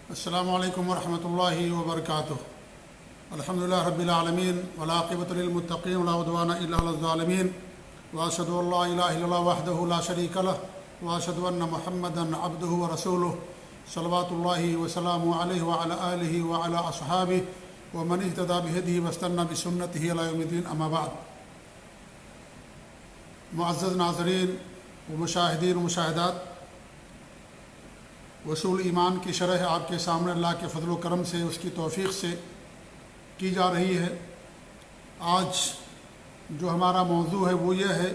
السلام علیکم ورحمۃ اللہ وبرکاتہ۔ الحمدللہ رب العالمین والعاقبۃ للمتقین ولا عدوان الا علی الظالمین، واشهد ان لا الہ الا اللہ وحدہ لا شریک لہ، واشهد ان محمدا عبدہ ورسولہ، صلوات اللہ وسلامہ علیہ وعلی آلہ وعلی اصحابہ ومن اہتدی بہدیہ واستنى بسنتہ الی یوم الدین، اما بعد۔ معزز ناظرین و مشاہدین و مشاہدات، اصول ایمان کی شرح آپ کے سامنے اللہ کے فضل و کرم سے، اس کی توفیق سے کی جا رہی ہے۔ آج جو ہمارا موضوع ہے وہ یہ ہے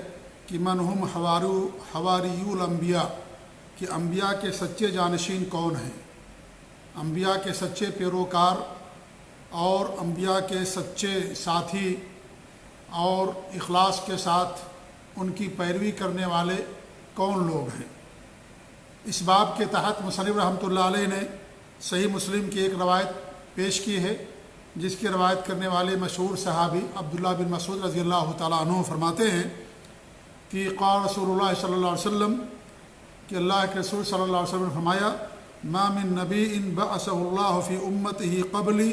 کہ من ہم حواریو الانبیاء، کہ انبیاء کے سچے جانشین کون ہیں، انبیاء کے سچے پیروکار اور انبیاء کے سچے ساتھی اور اخلاص کے ساتھ ان کی پیروی کرنے والے کون لوگ ہیں۔ اس باب کے تحت مصنف رحمۃ اللہ علیہ نے صحیح مسلم کی ایک روایت پیش کی ہے، جس کی روایت کرنے والے مشہور صحابی عبداللہ بن مسعود رضی اللہ تعالیٰ عنہ فرماتے ہیں کہ قال رسول اللہ صلی اللہ علیہ وسلم، کہ اللہ کے رسول صلی اللہ علیہ وسلم نے فرمایا، ما من نبی بعثہ اللہ فی امتہ قبلی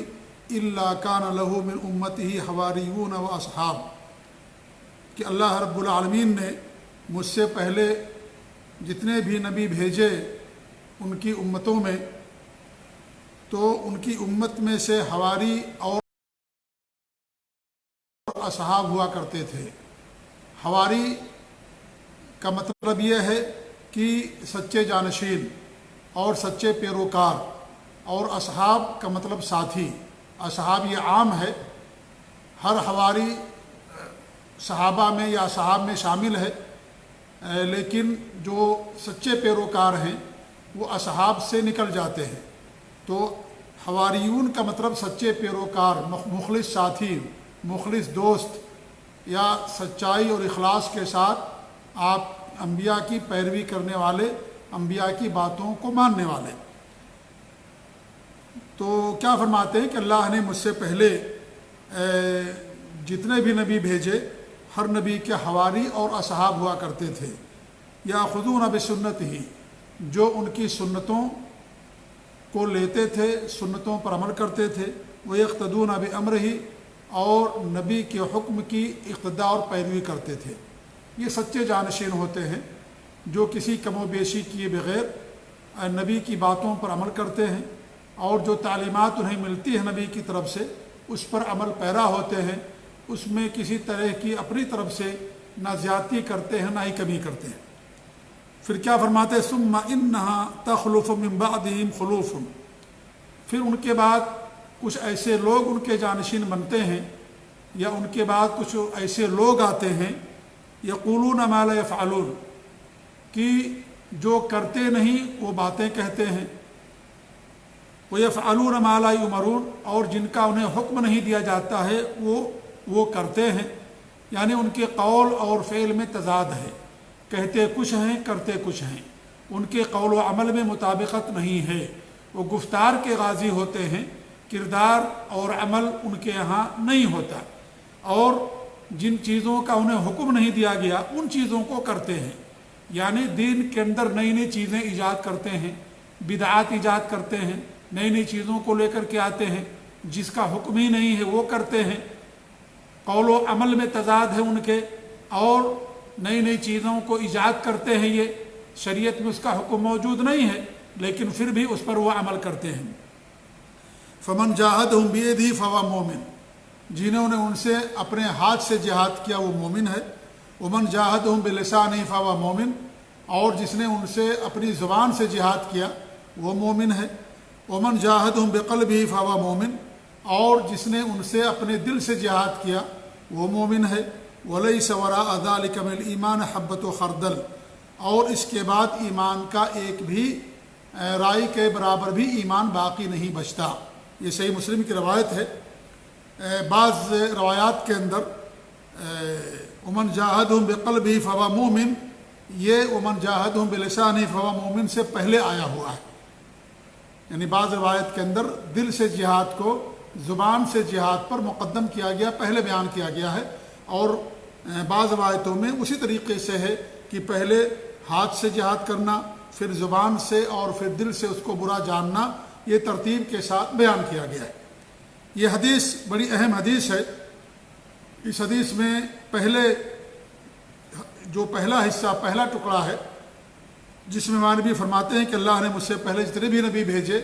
الا کان لہ من امتہ حواریون و اصحاب، کہ اللہ رب العالمین نے مجھ سے پہلے جتنے بھی نبی بھیجے ان کی امتوں میں، تو ان کی امت میں سے حواری اور اصحاب ہوا کرتے تھے۔ حواری کا مطلب یہ ہے کہ سچے جانشین اور سچے پیروکار، اور اصحاب کا مطلب ساتھی۔ اصحاب یہ عام ہے، ہر حواری صحابہ میں یا اصحاب میں شامل ہے، لیکن جو سچے پیروکار ہیں وہ اصحاب سے نکل جاتے ہیں۔ تو حواریون کا مطلب سچے پیروکار، مخلص ساتھی، مخلص دوست، یا سچائی اور اخلاص کے ساتھ آپ انبیاء کی پیروی کرنے والے، انبیاء کی باتوں کو ماننے والے۔ تو کیا فرماتے ہیں کہ اللہ نے مجھ سے پہلے جتنے بھی نبی بھیجے، ہر نبی کے حواری اور اصحاب ہوا کرتے تھے، یاخذون بسنتہ، جو ان کی سنتوں کو لیتے تھے، سنتوں پر عمل کرتے تھے، ویقتدون بامرہ، اور نبی کے حکم کی اقتداء اور پیروی کرتے تھے۔ یہ سچے جانشین ہوتے ہیں جو کسی کم و بیشی کیے بغیر نبی کی باتوں پر عمل کرتے ہیں، اور جو تعلیمات انہیں ملتی ہے نبی کی طرف سے اس پر عمل پیرا ہوتے ہیں، اس میں کسی طرح کی اپنی طرف سے نہ زیادتی کرتے ہیں نہ ہی کمی کرتے ہیں۔ پھر کیا فرماتے ہیں، ثم انہا تخلف من بعدہم خلوف، پھر ان کے بعد کچھ ایسے لوگ ان کے جانشین بنتے ہیں، یا ان کے بعد کچھ ایسے لوگ آتے ہیں، یقولون ما لا یفعلون، کہ جو کرتے نہیں وہ باتیں کہتے ہیں، ویفعلون ما لا یؤمرون، اور جن کا انہیں حکم نہیں دیا جاتا ہے وہ کرتے ہیں، یعنی ان کے قول اور فعل میں تضاد ہے، کہتے کچھ ہیں کرتے کچھ ہیں، ان کے قول و عمل میں مطابقت نہیں ہے، وہ گفتار کے غازی ہوتے ہیں، کردار اور عمل ان کے یہاں نہیں ہوتا، اور جن چیزوں کا انہیں حکم نہیں دیا گیا ان چیزوں کو کرتے ہیں، یعنی دین کے اندر نئی نئی چیزیں ایجاد کرتے ہیں، بدعات ایجاد کرتے ہیں، نئی نئی چیزوں کو لے کر کے آتے ہیں، جس کا حکم ہی نہیں ہے وہ کرتے ہیں، قول و عمل میں تضاد ہے ان کے، اور نئی نئی چیزوں کو ایجاد کرتے ہیں، یہ شریعت میں اس کا حکم موجود نہیں ہے لیکن پھر بھی اس پر وہ عمل کرتے ہیں۔ فمن جاہدہم بیدہ فہو مومن، جنہوں نے ان سے اپنے ہاتھ سے جہاد کیا وہ مومن ہے۔ ومن جاہدہم بلسانہ فہو مومن، اور جس نے ان سے اپنی زبان سے جہاد کیا وہ مومن ہے۔ ومن جاہدہم بقلبہ فہو مومن، اور جس نے ان سے اپنے دل سے جہاد کیا وہ مومن ہے۔ ولیس وراء ذلک من الایمان حبۃ خردل، اور اس کے بعد ایمان کا ایک بھی رائی کے برابر بھی ایمان باقی نہیں بچتا۔ یہ صحیح مسلم کی روایت ہے۔ بعض روایات کے اندر ومن جاہدہم بقلبہ فہو مومن، یہ ومن جاہدہم بلسانہ فہو مومن سے پہلے آیا ہوا ہے، یعنی بعض روایت کے اندر دل سے جہاد کو زبان سے جہاد پر مقدم کیا گیا، پہلے بیان کیا گیا ہے، اور بعض روایتوں میں اسی طریقے سے ہے کہ پہلے ہاتھ سے جہاد کرنا، پھر زبان سے اور پھر دل سے اس کو برا جاننا یہ ترتیب کے ساتھ بیان کیا گیا ہے۔ یہ حدیث بڑی اہم حدیث ہے۔ اس حدیث میں پہلا حصہ، پہلا ٹکڑا ہے، جس میں ہمارے نبی فرماتے ہیں کہ اللہ نے مجھ سے پہلے جتنے بھی نبی بھیجے،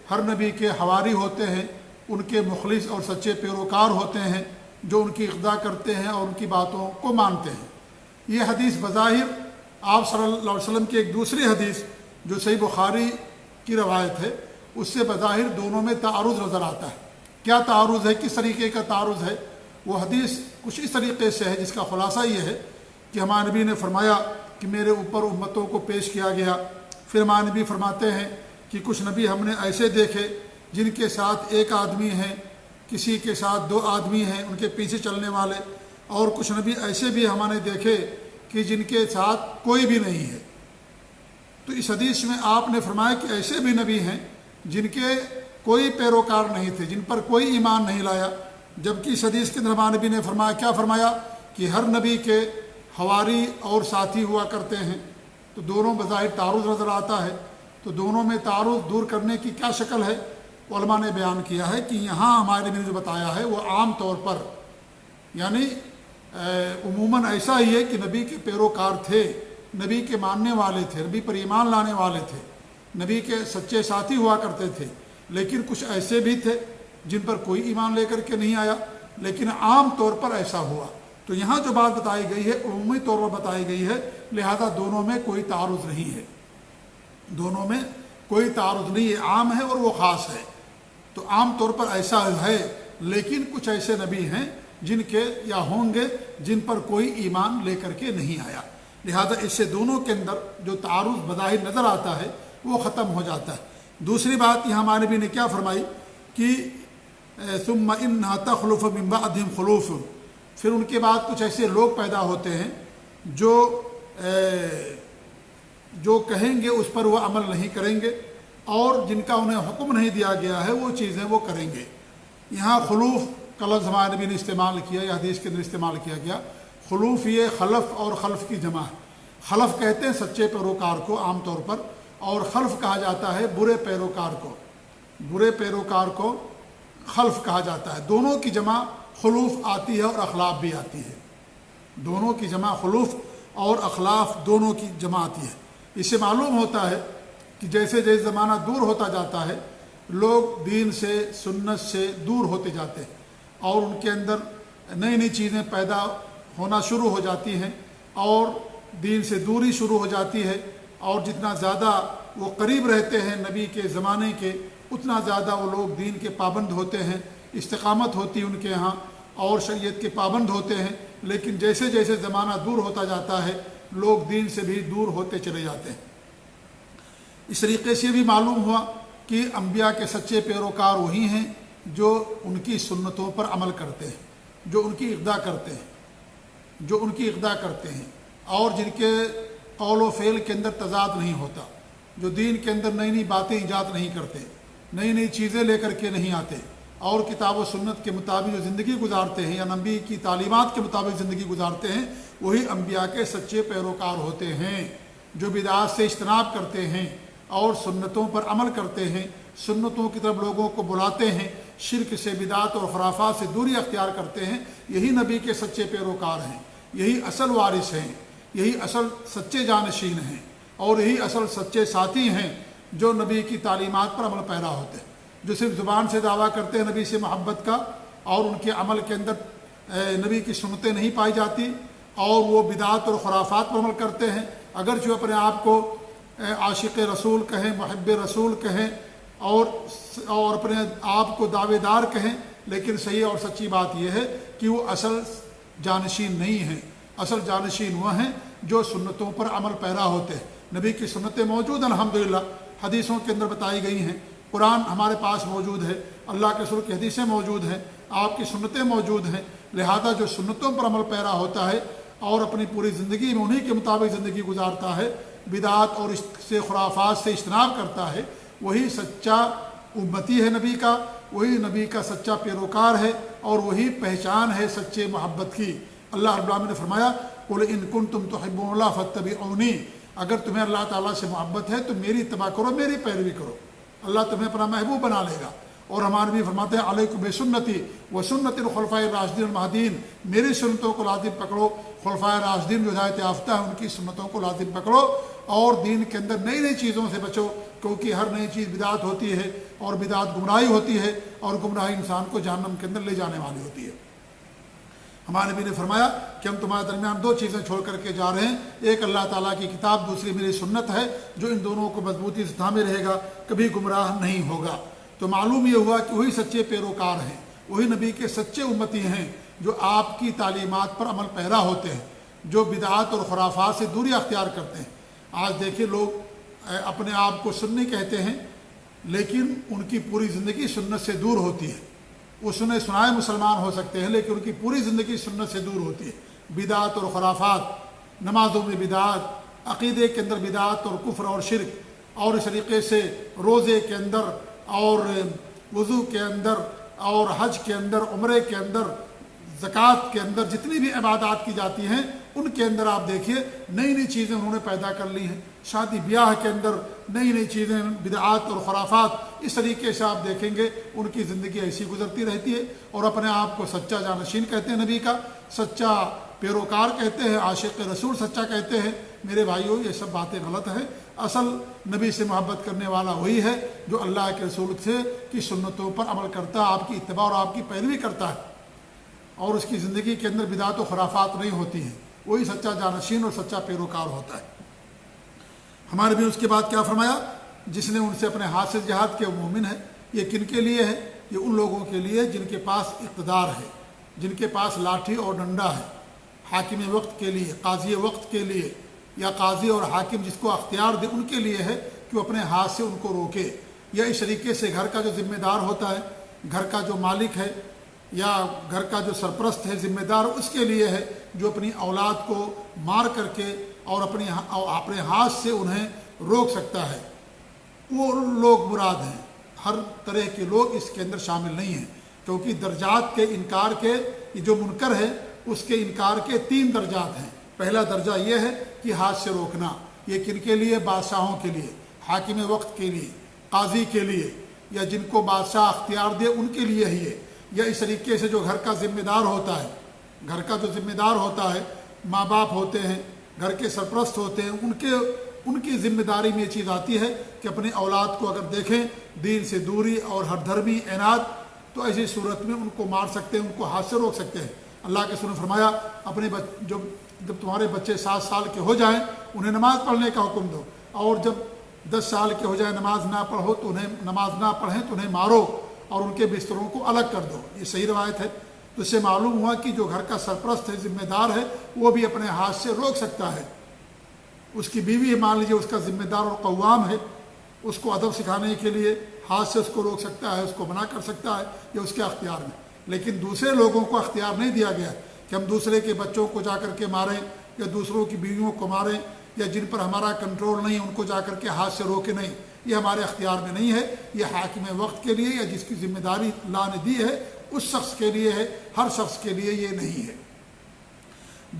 ہر نبی کے حواری ہوتے ہیں، ان کے مخلص اور سچے پیروکار ہوتے ہیں جو ان کی اقتداء کرتے ہیں اور ان کی باتوں کو مانتے ہیں۔ یہ حدیث بظاہر آپ صلی اللہ علیہ وسلم کی ایک دوسری حدیث جو صحیح بخاری کی روایت ہے، اس سے بظاہر دونوں میں تعارض نظر آتا ہے۔ کیا تعارض ہے، کس طریقے کا تعارض ہے؟ وہ حدیث کچھ اس طریقے سے ہے جس کا خلاصہ یہ ہے کہ ہمارے نبی نے فرمایا کہ میرے اوپر امتوں کو پیش کیا گیا۔ پھر ہمارے نبی فرماتے ہیں کہ کچھ نبی ہم نے ایسے دیکھے جن کے ساتھ ایک آدمی ہے، کسی کے ساتھ 2 آدمی ہیں ان کے پیچھے چلنے والے، اور کچھ نبی ایسے بھی ہم نے دیکھے کہ جن کے ساتھ کوئی بھی نہیں ہے۔ تو اس حدیث میں آپ نے فرمایا کہ ایسے بھی نبی ہیں جن کے کوئی پیروکار نہیں تھے، جن پر کوئی ایمان نہیں لایا، جبکہ اس حدیث کے اندر ہمارے نبی نے فرمایا، کیا فرمایا کہ ہر نبی کے حواری اور ساتھی ہوا کرتے ہیں۔ تو دونوں بظاہر تعارض نظر آتا ہے، تو دونوں میں تعارض دور کرنے کی کیا شکل ہے؟ علماء نے بیان کیا ہے کہ یہاں ہمارے نبی نے جو بتایا ہے وہ عام طور پر، یعنی عموماً ایسا ہی ہے کہ نبی کے پیروکار تھے، نبی کے ماننے والے تھے، نبی پر ایمان لانے والے تھے، نبی کے سچے ساتھی ہوا کرتے تھے، لیکن کچھ ایسے بھی تھے جن پر کوئی ایمان لے کر کے نہیں آیا، لیکن عام طور پر ایسا ہوا۔ تو یہاں جو بات بتائی گئی ہے عمومی طور پر بتائی گئی ہے، لہذا دونوں میں کوئی تعارض نہیں ہے، دونوں میں کوئی تعارض نہیں ہے، عام ہے اور وہ خاص ہے۔ تو عام طور پر ایسا ہے، لیکن کچھ ایسے نبی ہیں جن کے یا ہوں گے جن پر کوئی ایمان لے کر کے نہیں آیا، لہذا اس سے دونوں کے اندر جو تعارض بظاہر نظر آتا ہے وہ ختم ہو جاتا ہے۔ دوسری بات یہاں ہمارے نبی نے کیا فرمائی کہ ثم انھا تخلف من بعدہم خلوف، پھر ان کے بعد کچھ ایسے لوگ پیدا ہوتے ہیں جو کہیں گے اس پر وہ عمل نہیں کریں گے، اور جن کا انہیں حکم نہیں دیا گیا ہے وہ چیزیں وہ کریں گے۔ یہاں خلوف کا لفظ ہمارے نبی نے استعمال کیا، یا حدیث کے اندر استعمال کیا گیا۔ خلوف یہ خلف اور خلف کی جمع ہے۔ خلف کہتے ہیں سچے پیروکار کو عام طور پر، اور خلف کہا جاتا ہے برے پیروکار کو، برے پیروکار کو خلف کہا جاتا ہے۔ دونوں کی جمع خلوف آتی ہے اور اخلاف بھی آتی ہے، دونوں کی جمع خلوف اور اخلاف دونوں کی جمع آتی ہے۔ اس سے معلوم ہوتا ہے کہ جیسے جیسے زمانہ دور ہوتا جاتا ہے لوگ دین سے، سنت سے دور ہوتے جاتے ہیں، اور ان کے اندر نئی نئی چیزیں پیدا ہونا شروع ہو جاتی ہیں، اور دین سے دوری شروع ہو جاتی ہے، اور جتنا زیادہ وہ قریب رہتے ہیں نبی کے زمانے کے، اتنا زیادہ وہ لوگ دین کے پابند ہوتے ہیں، استقامت ہوتی ان کے ہاں، اور شریعت کے پابند ہوتے ہیں۔ لیکن جیسے جیسے زمانہ دور ہوتا جاتا ہے لوگ دین سے بھی دور ہوتے چلے جاتے ہیں۔ اس طریقے سے بھی معلوم ہوا کہ انبیاء کے سچے پیروکار وہی ہیں جو ان کی سنتوں پر عمل کرتے ہیں، جو ان کی اقتداء کرتے ہیں، جو ان کی اقتداء کرتے ہیں، اور جن کے قول و فعل کے اندر تضاد نہیں ہوتا، جو دین کے اندر نئی نئی باتیں ایجاد نہیں کرتے، نئی نئی چیزیں لے کر کے نہیں آتے، اور کتاب و سنت کے مطابق جو زندگی گزارتے ہیں یا نبی کی تعلیمات کے مطابق زندگی گزارتے ہیں، وہی انبیاء کے سچے پیروکار ہوتے ہیں، جو بدعات سے اجتناب کرتے ہیں اور سنتوں پر عمل کرتے ہیں، سنتوں کی طرف لوگوں کو بلاتے ہیں، شرک سے، بدعات اور خرافات سے دوری اختیار کرتے ہیں۔ یہی نبی کے سچے پیروکار ہیں، یہی اصل وارث ہیں، یہی اصل سچے جانشین ہیں، اور یہی اصل سچے ساتھی ہیں جو نبی کی تعلیمات پر عمل پیرا ہوتے ہیں، جو صرف زبان سے دعویٰ کرتے ہیں نبی سے محبت کا، اور ان کے عمل کے اندر نبی کی سنتیں نہیں پائی جاتی، اور وہ بدعات اور خرافات پر عمل کرتے ہیں، اگرچہ اپنے آپ کو عاشق رسول کہیں، محب رسول کہیں، اور اپنے آپ کو دعوے دار کہیں، لیکن صحیح اور سچی بات یہ ہے کہ وہ اصل جانشین نہیں ہیں۔ اصل جانشین وہ ہیں جو سنتوں پر عمل پیرا ہوتے ہیں۔ نبی کی سنتیں موجود ہیں الحمدللہ، حدیثوں کے اندر بتائی گئی ہیں، قرآن ہمارے پاس موجود ہے، اللہ کے رسول کی حدیثیں موجود ہیں، آپ کی سنتیں موجود ہیں، لہذا جو سنتوں پر عمل پیرا ہوتا ہے اور اپنی پوری زندگی میں انہی کے مطابق زندگی گزارتا ہے، بدعات اور اس سے خرافات سے اجتناب کرتا ہے، وہی سچا امتی ہے نبی کا، وہی نبی کا سچا پیروکار ہے، اور وہی پہچان ہے سچے محبت کی۔ اللہ رب العالمین نے فرمایا قُلْ إِن كُنتُمْ تُحِبُّونَ اللَّهَ فَاتَّبِعُونِي، اگر تمہیں اللہ تعالیٰ سے محبت ہے تو میری اتباع کرو، میری پیروی کرو۔ اللہ تمہیں اپنا محبوب بنا لے گا۔ اور ہمارے بھی فرماتے ہیں علیکم بسنتی و سنت الخلفاء الراشدین المہدیین، میری سنتوں کو لازم پکڑو، خلفاء راشدین جو ہدایت یافتہ ہیں ان کی سنتوں کو لازم پکڑو، اور دین کے اندر نئی نئی چیزوں سے بچو، کیونکہ ہر نئی چیز بدعت ہوتی ہے، اور بدعت گمراہی ہوتی ہے، اور گمراہی انسان کو جہنم کے اندر لے جانے والی ہوتی ہے۔ ہمارے نبی نے فرمایا کہ ہم تمہارے درمیان دو چیزیں چھوڑ کر کے جا رہے ہیں، ایک اللہ تعالیٰ کی کتاب، دوسری میری سنت ہے، جو ان دونوں کو مضبوطی سے تھامے رہے گا کبھی گمراہ نہیں ہوگا۔ تو معلوم یہ ہوا کہ وہی سچے پیروکار ہیں، وہی نبی کے سچے امتی ہیں جو آپ کی تعلیمات پر عمل پیرا ہوتے ہیں، جو بدعات اور خرافات سے دوری اختیار کرتے ہیں۔ آج دیکھیے لوگ اپنے آپ کو سنی کہتے ہیں، لیکن ان کی پوری زندگی سنت سے دور ہوتی ہے۔ وہ سنے سنائے مسلمان ہو سکتے ہیں، لیکن ان کی پوری زندگی سنت سے دور ہوتی ہے۔ بدعات اور خرافات، نمازوں میں بدعات، عقیدے کے اندر بدعات اور کفر اور شرک، اور اس طریقے سے روزے کے اندر اور وضو کے اندر اور حج کے اندر، عمرے کے اندر، زکوٰۃ کے اندر، جتنی بھی عبادات کی جاتی ہیں ان کے اندر آپ دیکھیے نئی نئی چیزیں انہوں نے پیدا کر لی ہیں۔ شادی بیاہ کے اندر نئی نئی چیزیں، بدعات اور خرافات، اس طریقے سے آپ دیکھیں گے ان کی زندگی ایسی گزرتی رہتی ہے، اور اپنے آپ کو سچا جانشین کہتے ہیں، نبی کا سچا پیروکار کہتے ہیں، عاشق رسول سچا کہتے ہیں۔ میرے بھائیوں، یہ سب باتیں غلط ہیں۔ اصل نبی سے محبت کرنے والا وہی ہے جو اللہ کے رسول سے کی سنتوں پر عمل کرتا ہے، آپ کی اتباع اور آپ کی پیروی کرتا ہے، اور اس کی زندگی کے اندر بدعات و خرافات نہیں ہوتی ہیں، وہی سچا جانشین اور سچا پیروکار ہوتا ہے۔ ہمارے بھی اس کے بعد کیا فرمایا؟ جس نے ان سے اپنے ہاتھ سے جہاد کیا وہ مومن ہے۔ یہ کن کے لیے ہے؟ یہ ان لوگوں کے لیے جن کے پاس اقتدار ہے، جن کے پاس لاٹھی اور ڈنڈا ہے، حاکم وقت کے لیے، قاضی وقت کے لیے، یا قاضی اور حاکم جس کو اختیار دے ان کے لیے ہے کہ وہ اپنے ہاتھ سے ان کو روکے، یا اس طریقے سے گھر کا جو ذمہ دار ہوتا ہے، گھر کا جو مالک ہے یا گھر کا جو سرپرست ہے، ذمہ دار، اس کے لیے ہے جو اپنی اولاد کو مار کر کے اور اپنے ہاتھ سے انہیں روک سکتا ہے۔ وہ لوگ مراد ہیں، ہر طرح کے لوگ اس کے اندر شامل نہیں ہیں، کیونکہ درجات کے انکار کے جو منکر ہے اس کے انکار کے 3 درجات ہیں۔ پہلا درجہ یہ ہے کہ ہاتھ سے روکنا، یہ کن کے لیے؟ بادشاہوں کے لیے، حاکم وقت کے لیے، قاضی کے لیے، یا جن کو بادشاہ اختیار دے ان کے لیے ہی ہے، یا اس طریقے سے جو گھر کا ذمہ دار ہوتا ہے، گھر کا جو ذمہ دار ہوتا ہے، ماں باپ ہوتے ہیں، گھر کے سرپرست ہوتے ہیں، ان کی ذمہ داری میں یہ چیز آتی ہے کہ اپنی اولاد کو اگر دیکھیں دین سے دوری اور ہر دھرمی عناد، تو ایسی صورت میں ان کو مار سکتے ہیں، ان کو ہاتھ سے روک سکتے ہیں۔ اللہ کے رسول نے فرمایا جب تمہارے بچے 7 سال کے ہو جائیں انہیں نماز پڑھنے کا حکم دو، اور جب 10 سال کے ہو جائیں نماز نہ پڑھیں تو انہیں مارو اور ان کے بستروں کو الگ کر دو۔ یہ صحیح روایت ہے۔ تو اس سے معلوم ہوا کہ جو گھر کا سرپرست ہے، ذمہ دار ہے، وہ بھی اپنے ہاتھ سے روک سکتا ہے۔ اس کی بیوی مان لیجیے اس کا ذمہ دار اور قوام ہے، اس کو ادب سکھانے کے لیے ہاتھ سے اس کو روک سکتا ہے، اس کو منع کر سکتا ہے، یہ اس کے اختیار میں۔ لیکن دوسرے لوگوں کو اختیار نہیں دیا گیا کہ ہم دوسرے کے بچوں کو جا کر کے ماریں، یا دوسروں کی بیویوں کو ماریں، یا جن پر ہمارا کنٹرول نہیں ان کو جا کر کے ہاتھ سے روکے نہیں، یہ ہمارے اختیار میں نہیں ہے۔ یہ حاکم وقت کے لیے یا جس کی ذمہ داری اللہ نے دی ہے اس شخص کے لیے ہے، ہر شخص کے لیے یہ نہیں ہے۔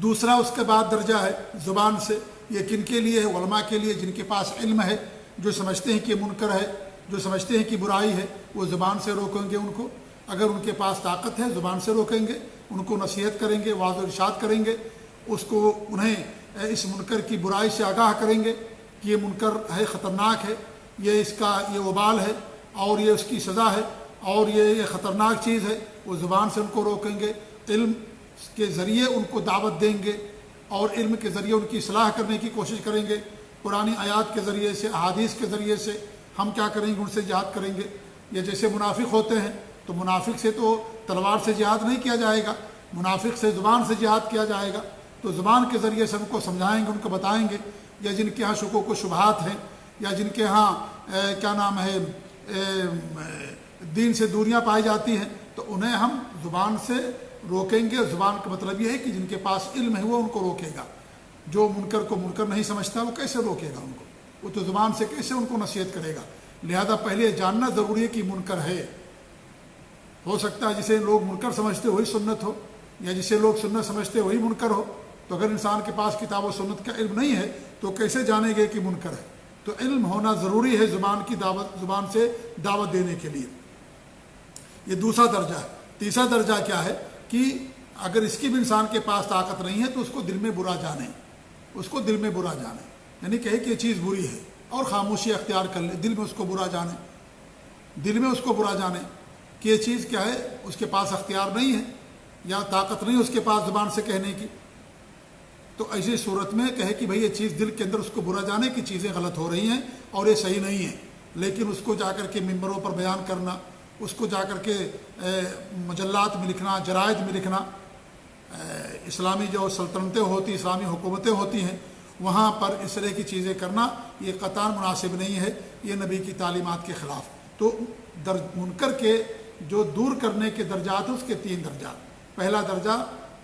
دوسرا اس کے بعد درجہ ہے زبان سے۔ یہ کن کے لیے ہے؟ علماء کے لیے، جن کے پاس علم ہے، جو سمجھتے ہیں کہ منکر ہے، جو سمجھتے ہیں کہ برائی ہے، وہ زبان سے روکیں گے ان کو۔ اگر ان کے پاس طاقت ہے زبان سے روکیں گے، ان کو نصیحت کریں گے، واضح و ارشاد کریں گے، انہیں اس منکر کی برائی سے آگاہ کریں گے کہ یہ منکر ہے، خطرناک ہے، یہ وبال ہے، اور یہ اس کی سزا ہے، اور یہ خطرناک چیز ہے۔ وہ زبان سے ان کو روکیں گے، علم کے ذریعے ان کو دعوت دیں گے، اور علم کے ذریعے ان کی اصلاح کرنے کی کوشش کریں گے۔ قرآن آیات کے ذریعے سے، احادیث کے ذریعے سے ہم کیا کریں گے؟ ان سے جہاد کریں گے۔ یہ جیسے منافق ہوتے ہیں تو منافق سے تو تلوار سے جہاد نہیں کیا جائے گا، منافق سے زبان سے جہاد کیا جائے گا۔ تو زبان کے ذریعے سے ان کو سمجھائیں گے، ان کو بتائیں گے۔ یا جن کے ہاں شکوک و شبہات ہیں، یا جن کے ہاں دین سے دوریاں پائی جاتی ہیں، تو انہیں ہم زبان سے روکیں گے۔ زبان کا مطلب یہ ہے کہ جن کے پاس علم ہے وہ ان کو روکے گا۔ جو منکر کو منکر نہیں سمجھتا وہ کیسے روکے گا ان کو؟ وہ تو زبان سے کیسے ان کو نصیحت کرے گا؟ لہذا پہلے جاننا ضروری ہے کہ منکر ہے۔ ہو سکتا ہے جسے لوگ منکر سمجھتے وہی سنت ہو، یا جسے لوگ سنت سمجھتے وہی منکر ہو۔ تو اگر انسان کے پاس کتاب و سنت کا علم نہیں ہے تو کیسے جانیں گے کہ منکر ہے؟ تو تو علم ہونا ضروری ہے زبان سے دعوت دینے کے لیے. یہ دوسرا درجہ ہے. تیسرا درجہ کیا ہے کہ اگر اس کی بھی انسان کے پاس طاقت نہیں ہے تو اس کو دل میں برا جانے, یعنی کہے کہ یہ چیز بری ہے اور خاموشی اختیار کر لے, دل میں اس کو برا جانے کہ یہ چیز کیا ہے, اس کے پاس اختیار نہیں ہے یا طاقت نہیں اس کے پاس زبان سے کہنے کی. تو ایسی صورت میں کہے کہ بھئی یہ چیز دل کے اندر اس کو برا جانے کی چیزیں غلط ہو رہی ہیں اور یہ صحیح نہیں ہیں, لیکن اس کو جا کر کے ممبروں پر بیان کرنا, اس کو جا کر کے مجلات میں لکھنا, جرائد میں لکھنا, اسلامی جو سلطنتیں ہوتی, اسلامی حکومتیں ہوتی ہیں وہاں پر اس طرح کی چیزیں کرنا یہ قطعاً مناسب نہیں ہے, یہ نبی کی تعلیمات کے خلاف. تو منکر کے جو دور کرنے کے درجات ہیں اس کے 3 درجات. پہلا درجہ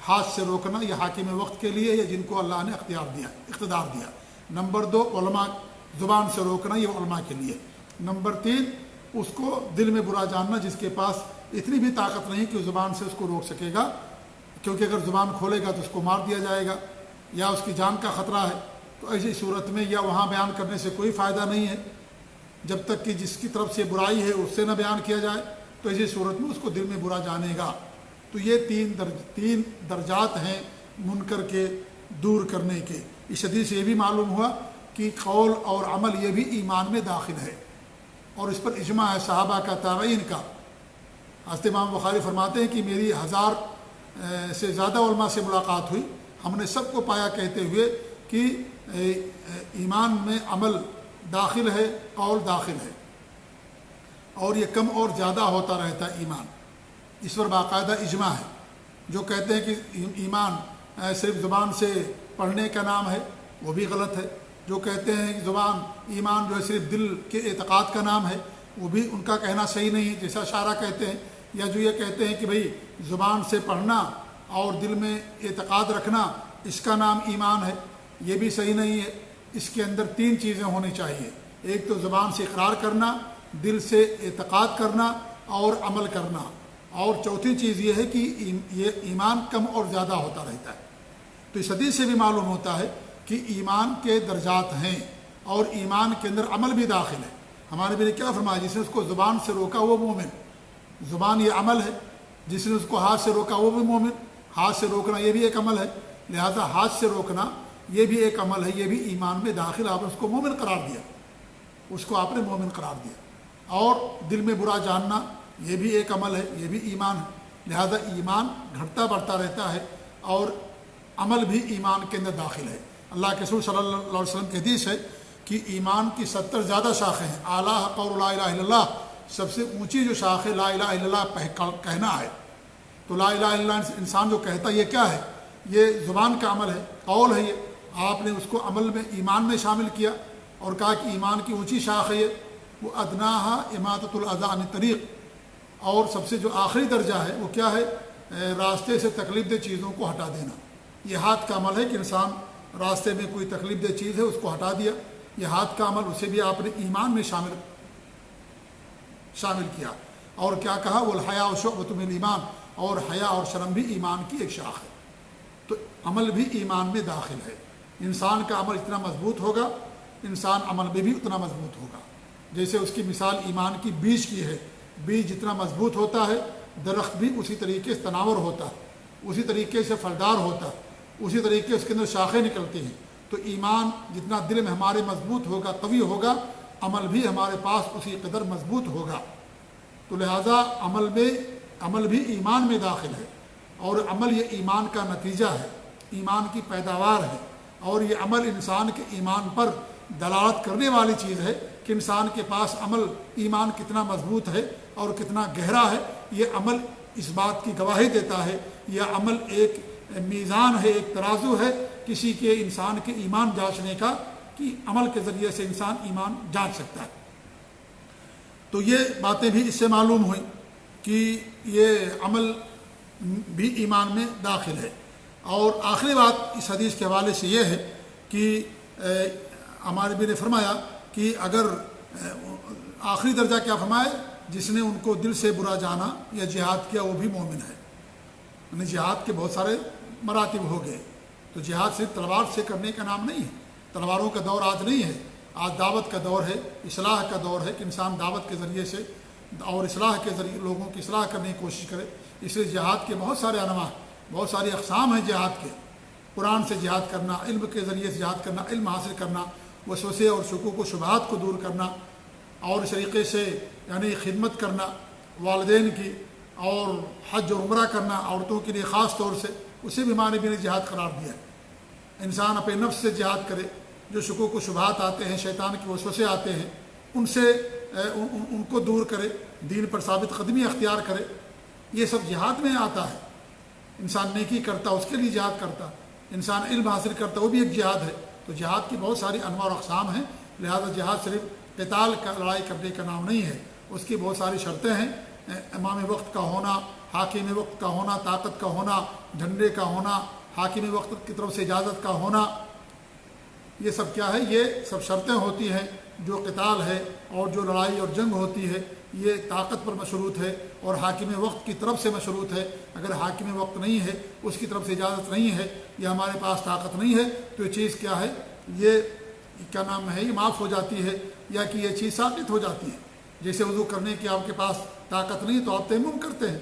ہاتھ سے روکنا, یہ حاکم وقت کے لیے یا جن کو اللہ نے اقتدار دیا. نمبر 2 علماء, زبان سے روکنا, یہ علماء کے لیے. نمبر 3 اس کو دل میں برا جاننا جس کے پاس اتنی بھی طاقت نہیں کہ زبان سے اس کو روک سکے گا, کیونکہ اگر زبان کھولے گا تو اس کو مار دیا جائے گا یا اس کی جان کا خطرہ ہے. تو ایسی صورت میں یا وہاں بیان کرنے سے کوئی فائدہ نہیں ہے جب تک کہ جس کی طرف سے برائی ہے اس سے نہ بیان کیا جائے, تو ایسی صورت میں اس کو دل میں برا جانے گا. تو یہ 3 درجات ہیں منکر کے دور کرنے کے. اس حدیث سے یہ بھی معلوم ہوا کہ قول اور عمل یہ بھی ایمان میں داخل ہے, اور اس پر اجماع ہے صحابہ کا, تابعین کا. حضرت امام بخاری فرماتے ہیں کہ میری 1000 سے زیادہ علماء سے ملاقات ہوئی, ہم نے سب کو پایا کہتے ہوئے کہ ایمان میں عمل داخل ہے, قول داخل ہے, اور یہ کم اور زیادہ ہوتا رہتا ہے ایمان. اس پر باقاعدہ اجماع ہے. جو کہتے ہیں کہ ایمان صرف زبان سے پڑھنے کا نام ہے وہ بھی غلط ہے. جو کہتے ہیں کہ ایمان جو ہے صرف دل کے اعتقاد کا نام ہے وہ بھی ان کا کہنا صحیح نہیں ہے, جیسا اشارہ کہتے ہیں. یا جو یہ کہتے ہیں کہ بھئی زبان سے پڑھنا اور دل میں اعتقاد رکھنا اس کا نام ایمان ہے, یہ بھی صحیح نہیں ہے. اس کے اندر 3 چیزیں ہونی چاہیے. ایک تو زبان سے اقرار کرنا, دل سے اعتقاد کرنا اور عمل کرنا, اور چوتھی چیز یہ ہے کہ یہ ایمان کم اور زیادہ ہوتا رہتا ہے. تو اس حدیث سے بھی معلوم ہوتا ہے کہ ایمان کے درجات ہیں اور ایمان کے اندر عمل بھی داخل ہے. ہمارے نبی نے کیا فرمایا, جس نے اس کو زبان سے روکا وہ مومن. زبان یہ عمل ہے. جس نے اس کو ہاتھ سے روکا وہ بھی مومن. ہاتھ سے روکنا یہ بھی ایک عمل ہے, لہذا ہاتھ سے روکنا یہ بھی ایک عمل ہے, یہ بھی ایمان میں داخل. آپ نے اس کو مومن قرار دیا, اس کو آپ نے مومن قرار دیا. اور دل میں برا جاننا یہ بھی ایک عمل ہے, یہ بھی ایمان ہے. لہذا ایمان گھٹتا بڑھتا رہتا ہے اور عمل بھی ایمان کے اندر داخل ہے. اللہ کے رسول صلی اللہ علیہ وسلم کی حدیث ہے کہ ایمان کی 70 زیادہ شاخیں ہیں. اعلیٰ قول لا الہ الا اللہ, سب سے اونچی جو شاخ ہے لا الہ الا اللہ کہنا ہے. تو لا الہ الا اللہ انسان جو کہتا ہے یہ کیا ہے, یہ زبان کا عمل ہے, قول ہے. یہ آپ نے اس کو عمل میں ایمان میں شامل کیا اور کہا کہ ایمان کی اونچی شاخ ہے یہ. وہ ادناہا اماطۃ الاذی عن الطریق, اور سب سے جو آخری درجہ ہے وہ کیا ہے, راستے سے تکلیف دہ چیزوں کو ہٹا دینا. یہ ہاتھ کا عمل ہے کہ انسان راستے میں کوئی تکلیف دہ چیز ہے اس کو ہٹا دیا. یہ ہاتھ کا عمل, اسے بھی آپ نے ایمان میں شامل کیا. اور کیا کہا, والحیاء شعبۃ من الایمان, اور حیا اور شرم بھی ایمان کی ایک شاخ ہے. تو عمل بھی ایمان میں داخل ہے. انسان کا عمل اتنا مضبوط ہوگا, انسان عمل میں بھی اتنا مضبوط ہوگا. جیسے اس کی مثال ایمان کی بیج کی ہے. بیج جتنا مضبوط ہوتا ہے درخت بھی اسی طریقے سے تناور ہوتا ہے, اسی طریقے سے پھلدار ہوتا ہے, اسی طریقے سے اس کے اندر شاخیں نکلتی ہیں. تو ایمان جتنا دل میں ہمارے مضبوط ہوگا, قوی ہوگا, عمل بھی ہمارے پاس اسی قدر مضبوط ہوگا. تو لہٰذا عمل بھی ایمان میں داخل ہے, اور عمل یہ ایمان کا نتیجہ ہے, ایمان کی پیداوار ہے. اور یہ عمل انسان کے ایمان پر دلالت کرنے والی چیز ہے کہ انسان کے پاس عمل ایمان کتنا مضبوط ہے اور کتنا گہرا ہے. یہ عمل اس بات کی گواہی دیتا ہے. یہ عمل ایک میزان ہے, ایک ترازو ہے کسی کے انسان کے ایمان جانچنے کا, کہ عمل کے ذریعے سے انسان ایمان جانچ سکتا ہے. تو یہ باتیں بھی اس سے معلوم ہوئیں کہ یہ عمل بھی ایمان میں داخل ہے. اور آخری بات اس حدیث کے حوالے سے یہ ہے کہ ہمارے نبی نے فرمایا کہ اگر آخری درجہ کیا فرمائے, جس نے ان کو دل سے برا جانا یا جہاد کیا وہ بھی مومن ہے. یعنی جہاد کے بہت سارے مراتب ہو گئے. تو جہاد صرف تلوار سے کرنے کا نام نہیں ہے, تلواروں کا دور آج نہیں ہے. آج دعوت کا دور ہے، اصلاح کا دور ہے کہ انسان دعوت کے ذریعے سے اور اصلاح کے ذریعے لوگوں کی اصلاح کرنے کی کوشش کرے۔ اس لیے جہاد کے بہت سارے انواع، بہت ساری اقسام ہیں جہاد کے۔ قرآن سے جہاد کرنا، علم کے ذریعے سے جہاد کرنا، علم حاصل کرنا، وسوسے اور شکوک و شبہات کو دور کرنا، اور اس طریقے سے یعنی خدمت کرنا والدین کی، اور حج اور عمرہ کرنا عورتوں کے لیے خاص طور سے، اسے بھی ہمارے بھی نے جہاد قرار دیا ہے۔ انسان اپنے نفس سے جہاد کرے، جو شکوک و شبہات آتے ہیں، شیطان کے وسوسے آتے ہیں، ان سے ان کو دور کرے، دین پر ثابت قدمی اختیار کرے، یہ سب جہاد میں آتا ہے۔ انسان نیکی کرتا اس کے لیے جہاد کرتا، انسان علم حاصل کرتا وہ بھی ایک جہاد ہے۔ تو جہاد کی بہت ساری انواع اور اقسام ہیں، لہذا جہاد صرف قتال کا، لڑائی کرنے کا نام نہیں ہے، اس کی بہت ساری شرطیں ہیں۔ امام وقت کا ہونا، حاکم وقت کا ہونا، طاقت کا ہونا، جھنڈے کا ہونا، حاکم وقت کی طرف سے اجازت کا ہونا، یہ سب کیا ہے؟ یہ سب شرطیں ہوتی ہیں۔ جو قتال ہے اور جو لڑائی اور جنگ ہوتی ہے یہ طاقت پر مشروط ہے اور حاکم وقت کی طرف سے مشروط ہے۔ اگر حاکم وقت نہیں ہے، اس کی طرف سے اجازت نہیں ہے، یا ہمارے پاس طاقت نہیں ہے، تو یہ چیز کیا ہے؟ یہ کیا نام ہے؟ یہ معاف ہو جاتی ہے، یا کہ یہ چیز ثابت ہو جاتی ہے۔ جیسے وضو کرنے کی آپ کے پاس طاقت نہیں تو آپ تیمم کرتے ہیں،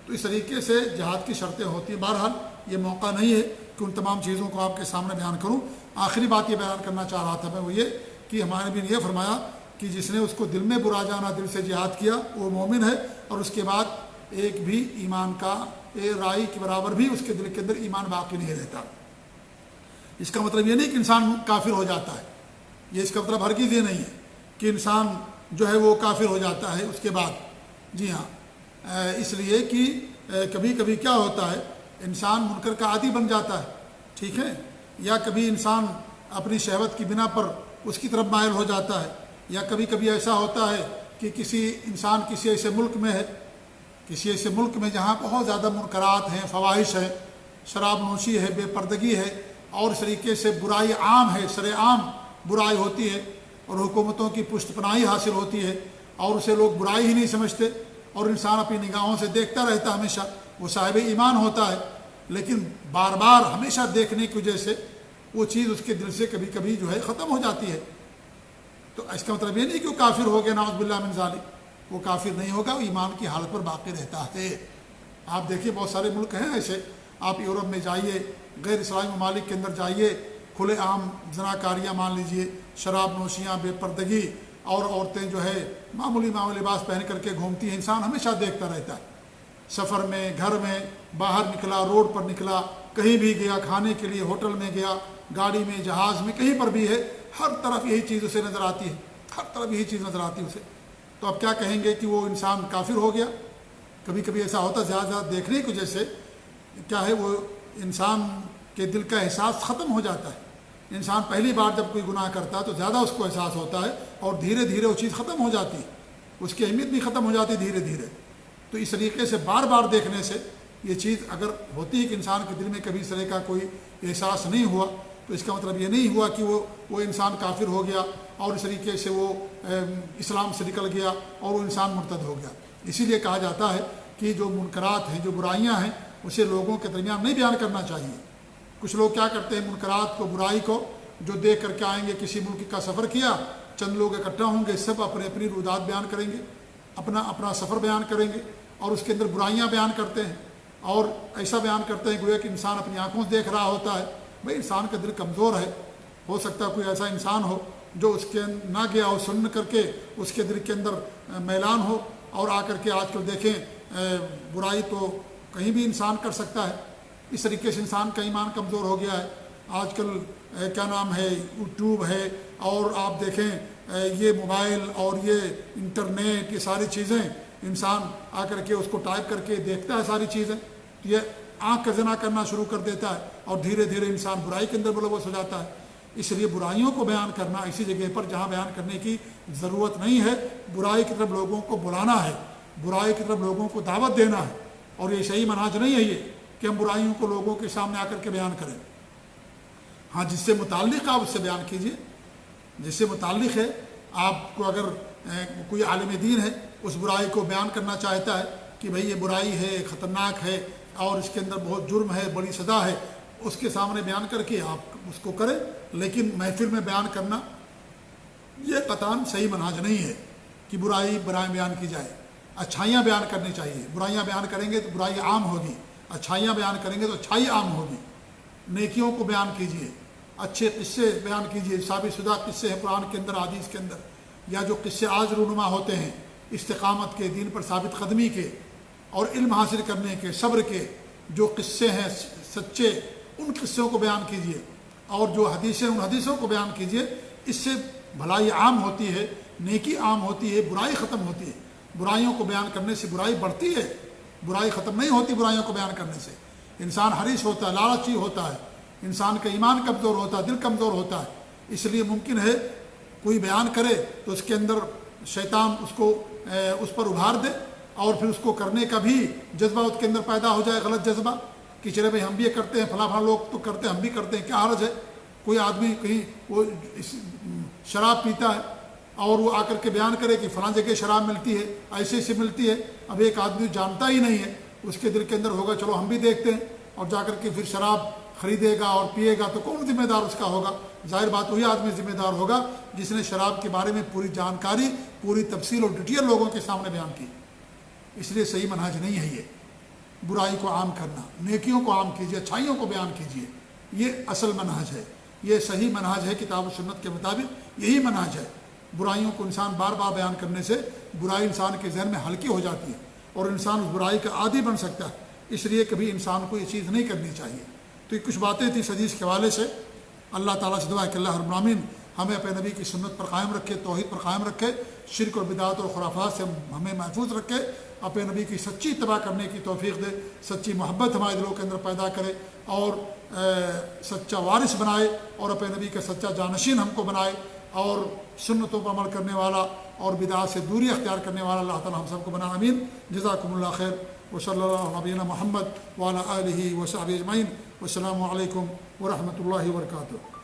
تو اس طریقے سے جہاد کی شرطیں ہوتی ہیں۔ بہرحال یہ موقع نہیں ہے کہ ان تمام چیزوں کو آپ کے سامنے بیان کروں۔ آخری بات یہ بیان کرنا چاہ رہا تھا میں، وہ یہ کہ ہمارے نبی نے یہ فرمایا کہ جس نے اس کو دل میں برا جانا، دل سے جہاد کیا، وہ مومن ہے، اور اس کے بعد ایک بھی ایمان کا رائی کے برابر بھی اس کے دل کے اندر ایمان باقی نہیں رہتا۔ اس کا مطلب یہ نہیں کہ انسان کافر ہو جاتا ہے، یہ اس کا مطلب ہرگز یہ نہیں ہے کہ انسان جو ہے وہ کافر ہو جاتا ہے اس کے بعد۔ جی ہاں، اس لیے کہ کبھی کبھی کیا ہوتا ہے، انسان منکر کا عادی بن جاتا ہے، ٹھیک ہے، یا کبھی انسان اپنی شہوت کی بنا پر اس کی طرف مائل ہو جاتا ہے، یا کبھی کبھی ایسا ہوتا ہے کہ کسی انسان کسی ایسے ملک میں ہے، کسی ایسے ملک میں جہاں بہت زیادہ منکرات ہیں، فواحش ہے، شراب نوشی ہے، بے پردگی ہے، اور اس طریقے سے برائی عام ہے، سر عام برائی ہوتی ہے، اور حکومتوں کی پشت پناہی حاصل ہوتی ہے، اور اسے لوگ برائی ہی نہیں سمجھتے، اور انسان اپنی نگاہوں سے دیکھتا رہتا ہمیشہ، وہ صاحب ایمان ہوتا ہے، لیکن بار بار ہمیشہ دیکھنے کی وجہ سے وہ چیز اس کے دل سے کبھی کبھی جو ہے ختم ہو جاتی ہے۔ تو اس کا مطلب یہ نہیں کہ وہ کافر ہو گیا، نعوذ باللہ من ذالک، وہ کافر نہیں ہوگا، وہ ایمان کی حالت پر باقی رہتا ہے۔ آپ دیکھیے بہت سارے ملک ہیں ایسے، آپ یورپ میں جائیے، غیر اسلامی ممالک کے اندر جائیے، کھلے عام زناکاریاں مان لیجئے، شراب نوشیاں، بے پردگی، اور عورتیں جو ہے معمولی لباس پہن کر کے گھومتی ہیں، انسان ہمیشہ دیکھتا رہتا ہے، سفر میں، گھر میں، باہر نکلا، روڈ پر نکلا، کہیں بھی گیا، کھانے کے لیے ہوٹل میں گیا، گاڑی میں، جہاز میں، کہیں پر بھی ہے، ہر طرف یہی چیز اسے نظر آتی ہے، ہر طرف یہی چیز نظر آتی ہے اسے۔ تو اب کیا کہیں گے کہ وہ انسان کافر ہو گیا؟ کبھی کبھی ایسا ہوتا ہے، زیادہ زیادہ دیکھنے کی وجہ سے کیا ہے، وہ انسان کے دل کا احساس ختم ہو جاتا ہے۔ انسان پہلی بار جب کوئی گناہ کرتا ہے تو زیادہ اس کو احساس ہوتا ہے، اور دھیرے دھیرے وہ چیز ختم ہو جاتی ہے، اس کی اہمیت بھی ختم ہو جاتی ہے دھیرے دھیرے۔ تو اس طریقے سے بار بار دیکھنے سے یہ چیز اگر ہوتی ہے کہ انسان کے دل میں کبھی اس طرح کا کوئی احساس نہیں ہوا، تو اس کا مطلب یہ نہیں ہوا کہ وہ انسان کافر ہو گیا، اور اس طریقے سے وہ اسلام سے نکل گیا اور وہ انسان مرتد ہو گیا۔ اسی لیے کہا جاتا ہے کہ جو منکرات ہیں، جو برائیاں ہیں، اسے لوگوں کے درمیان نہیں بیان کرنا چاہیے۔ کچھ لوگ کیا کرتے ہیں، منکرات کو، برائی کو جو دیکھ کر کے آئیں گے، کسی ملک کا سفر کیا، چند لوگ اکٹھا ہوں گے، سب اپنی رودات بیان کریں گے، اپنا سفر بیان کریں گے، اور اس کے اندر برائیاں بیان کرتے ہیں، اور ایسا بیان کرتے ہیں گویا کہ انسان اپنی آنکھوں سے دیکھ رہا ہوتا ہے۔ بھئی انسان کا دل کمزور ہے، ہو سکتا ہے کوئی ایسا انسان ہو جو اس کے نہ گیا ہو، سن کر کے اس کے دل کے اندر میلان ہو، اور آ کر کے آج کل دیکھیں برائی تو کہیں بھی انسان کر سکتا ہے، اس طریقے سے انسان کا ایمان کمزور ہو گیا ہے۔ آج کل کیا نام ہے، یوٹیوب ہے، اور آپ دیکھیں یہ موبائل اور یہ انٹرنیٹ، یہ ساری چیزیں انسان آ کر کے اس کو ٹائپ کر کے دیکھتا ہے ساری چیزیں، یہ آنکھ کا زنا کرنا شروع کر دیتا ہے، اور دھیرے دھیرے انسان برائی کے اندر ملوث ہو جاتا ہے۔ اس لیے برائیوں کو بیان کرنا اسی جگہ پر جہاں بیان کرنے کی ضرورت نہیں ہے، برائی کی طرف لوگوں کو بلانا ہے، برائی کی طرف لوگوں کو دعوت دینا ہے، اور یہ صحیح منہج نہیں ہے یہ کہ ہم برائیوں کو لوگوں کے سامنے آ کر کے بیان کریں۔ ہاں، جس سے متعلق آپ اس سے بیان کیجئے، جس سے متعلق ہے، آپ کو اگر کوئی عالم دین ہے اس برائی کو بیان کرنا چاہتا ہے کہ بھئی یہ برائی ہے، خطرناک ہے، اور اس کے اندر بہت جرم ہے، بڑی سزا ہے، اس کے سامنے بیان کر کے آپ اس کو کریں، لیکن محفل میں بیان کرنا یہ قطعاً صحیح منہج نہیں ہے کہ برائیاں بیان کی جائے، اچھائیاں بیان کرنی چاہیے۔ برائیاں بیان کریں گے تو برائی عام ہوگی، اچھائیاں بیان کریں گے تو اچھائی عام ہوگی۔ نیکیوں کو بیان کیجیے، اچھے قصے بیان کیجیے، ثابت شدہ قصے ہیں قرآن کے اندر، حدیث کے اندر، یا جو قصے آج رونما ہوتے ہیں استقامت کے، دین پر ثابت قدمی کے اور علم حاصل کرنے کے، صبر کے جو قصے ہیں سچے، ان قصوں کو بیان کیجیے، اور جو حدیثیں ان حدیثوں کو بیان کیجیے۔ اس سے بھلائی عام ہوتی ہے، نیکی عام ہوتی ہے، برائی ختم ہوتی ہے۔ برائیوں کو بیان کرنے سے برائی بڑھتی ہے، برائی ختم نہیں ہوتی برائیوں کو بیان کرنے سے۔ انسان حریص ہوتا ہے، لالچی ہوتا ہے، انسان کا ایمان کمزور ہوتا ہے، دل کمزور ہوتا ہے۔ اس لیے ممکن ہے کوئی بیان کرے تو اس کے اندر شیطان اس پر ابھار دے، اور پھر اس کو کرنے کا بھی جذبہ اس کے اندر پیدا ہو جائے، غلط جذبہ کہ چلے بھائی ہم بھی یہ کرتے ہیں، فلاں لوگ تو کرتے ہیں، ہم بھی کرتے ہیں، کیا حرج ہے۔ کوئی آدمی کہیں وہ شراب پیتا ہے اور وہ آ کر کے بیان کرے کہ فلاں جگہ شراب ملتی ہے، ایسے ملتی ہے، اب ایک آدمی جانتا ہی نہیں ہے، اس کے دل کے اندر ہوگا چلو ہم بھی دیکھتے ہیں، اور جا کر کے پھر شراب خریدے گا اور پیے گا، تو کون ذمہ دار اس کا ہوگا؟ ظاہر بات وہی آدمی ذمہ دار ہوگا جس نے شراب کے بارے میں پوری جانکاری، پوری تفصیل اور ڈیٹیل لوگوں کے سامنے بیان کی۔ اس لیے صحیح منہج نہیں ہے یہ برائی کو عام کرنا۔ نیکیوں کو عام کیجیے، اچھائیوں کو بیان کیجیے، یہ اصل منہج ہے، یہ صحیح منہج ہے۔ کتاب و سنت کے مطابق یہی منہج ہے۔ برائیوں کو انسان بار بار بیان کرنے سے برائی انسان کے ذہن میں ہلکی ہو جاتی ہے اور انسان اس برائی کا عادی بن سکتا ہے۔ اس لیے کبھی انسان کو یہ چیز نہیں کرنی چاہیے۔ تو یہ کچھ باتیں تھیں اس حدیث کے حوالے سے۔ اللہ تعالیٰ سے دعا ہے کہ اللہ رب العالمین ہمیں اپنے نبی کی سنت پر قائم رکھے، توحید پر قائم رکھے، شرک اور بدعات اور خرافات سے ہمیں محفوظ رکھے، اپنے نبی کی سچی اتباع کرنے کی توفیق دے، سچی محبت ہمارے دلوں کے اندر پیدا کرے، اور سچا وارث بنائے، اور اپنے نبی کا سچا جانشین ہم کو بنائے، اور سنتوں پر عمل کرنے والا اور بدعات سے دوری اختیار کرنے والا اللہ تعالیٰ ہم سب کو بنا۔ آمین۔ جزاکم اللہ خیر، وصلی اللہ علیہ نبینا محمد وعلی آلہ وصحبہ اجمعین، والسلام علیکم ورحمۃ اللہ وبرکاتہ۔